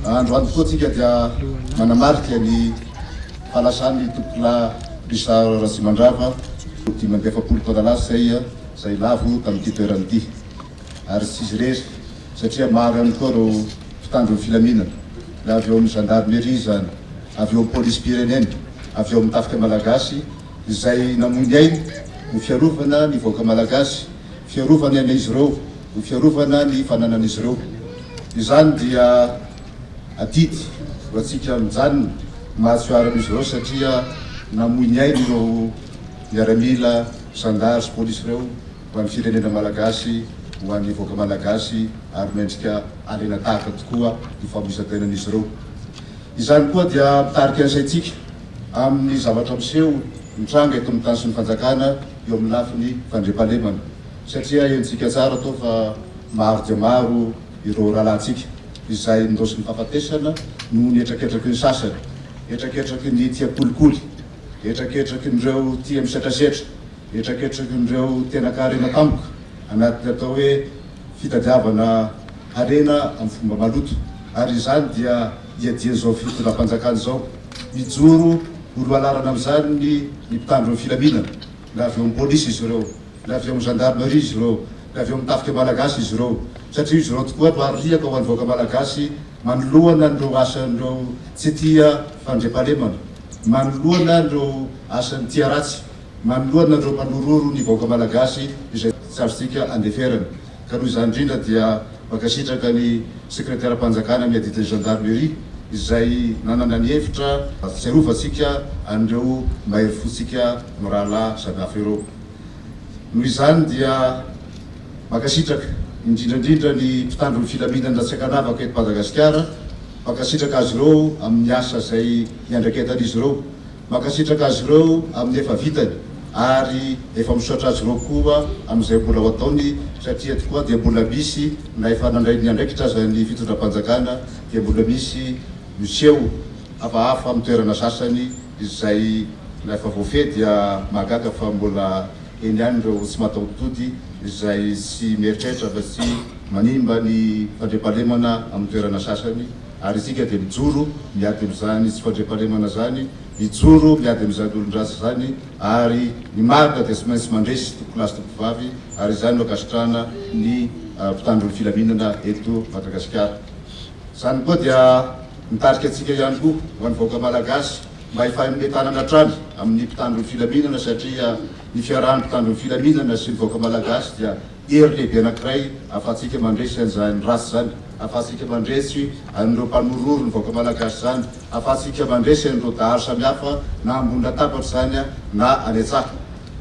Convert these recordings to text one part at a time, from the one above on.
Androany koa tsika dia manamarika ny falasan'ny tompona Risa Ratsimandrava 18 taona lasa zay lavo tamin'ity toerana ity. Ary tsisy rery satria maro ihany koa reo mpitandron'ny filaminana, avy eo amin'ny gendarmerie zany, avy eo amin'ny polisy pirenena, avy eo amin'ny tafika malagasy izay namoy ainy ho fiarovana ny vahoaka malagasy, fiarovana an'izy ireo, ho fiarovana ny fananan'izy ireo. Izany dia adidy ho antsika mijanona mahatsoaran'izy ireo satria namoy ainy ireo miaramila, gendarme sy polisy ireo ho an'ny firenena malagasy, ho an'ny vahoaka malagasy ary mendrika alena tahaka tokoa ny famoisan-tenan'izy ireo. Izany koa dia mitarika an'izaytsika amin'ny zavatra miseho mitranga eto amin'ny tany sy ny fanjakana eo amin'ny lafiny fandriampahalemana, satria hentsika tsara tao fa maro dia maro ireo rahalahintsika izay ndosy ny fahafatesana noho ny etraketraky ny sasany, etraketraky ny tia kolikoly, etraketraky nireo tia misetrasetra, etraketraky nireo tena karena tampoka anaty atao hoe fitadiavana harena amin'ny fomba maloto. Ary izany dia iadian'izao fitondram-panjakana zao mijoro olo alarana amin'izany ny mpitandron'ny filaminana, la avy eo amin'ny polisy izy ireo, la avy eo amin'ny gendarmerie izy ireo, la avy eo amin'ny tafika malagasy izy ireo, satria izy ireo tokoa no aroriaka ho an'ny vahoaka malagasy manoloana nireo asan'ireo tsy tia fandriampahalemana, manoloana nireo asan'ny tia ratsy, manoloana nireo manororo ny vahoaka malagasy izay tsy azontsika andeferana. Ka noho izany indrindra dia mankasitraka ny sekretera-mpanjakana miadita gendarmerie izay nanana ny hevitra tsiarovantsika an'ireo mahery fotsika no rahalahy samy hafa ireo. Noho izany dia mankasitraka indrindrandrindra ny mpitandron'ny filaminana tsy ankanavaka eto Madagasikara, mankasitraka azy ireo amin'ny asa izay iandraikentan'izy ireo, mankasitraka azy ireo amin'ny efa vitany ary efa misaotra azy ireo koa amin'izay mbola ho ataony, satria tokoa dia mbola misy na efa nandray ny andraikitra aza ny fitondram-panjakana dia mbola misy miseho hafahafa amin'ny toerana sasany izay na efa voafehy dia mahagaga fa mbola eny ihany ireo tsy mataotody izay tsy mieritreritra fa tsy manimba ny fandriampahalemana amin'ny toerana sasany. Ary isika dia mijoro miady amin'izany tsy fandriampahalemana zany, mijoro miady amin'izany olon-drasy zany, ary ny marina dia tsy maintsy mandresy tompolasy tompovavy, ary izany no ankasitrahana ny mpitandron'ny filaminana eto Madagasikara. Izany koa dia mitarika antsika ihany koa ho an'ny vahoaka malagasy mba hifametana hatrany amin'ny mpitandron'ny filaminana, satria ny fiarahan'ny mpitandron'ny filaminana sy ny vahoaka malagasy dia hery lehibe anankiray ahafahantsika mandresy an'izany ratsy zany, ahafahantsika mandresy an'ireo mpanororo ny vahoaka malagasy zany, ahafahantsika mandresy an'ireo daharo samihafa na ambony latabatra zany na any antsaha.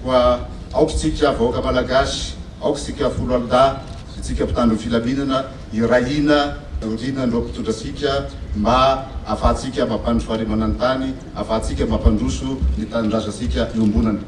Koa aokitsika vahoaka malagasy, aokitsika folo alida, itsika mpitandron'ny filaminana irahina rina nireo mpitondratsika mba ahafahantsika mampandro fahalemana ny tany, ahafahantsika mampandroso ny tanindrazantsika iombonana.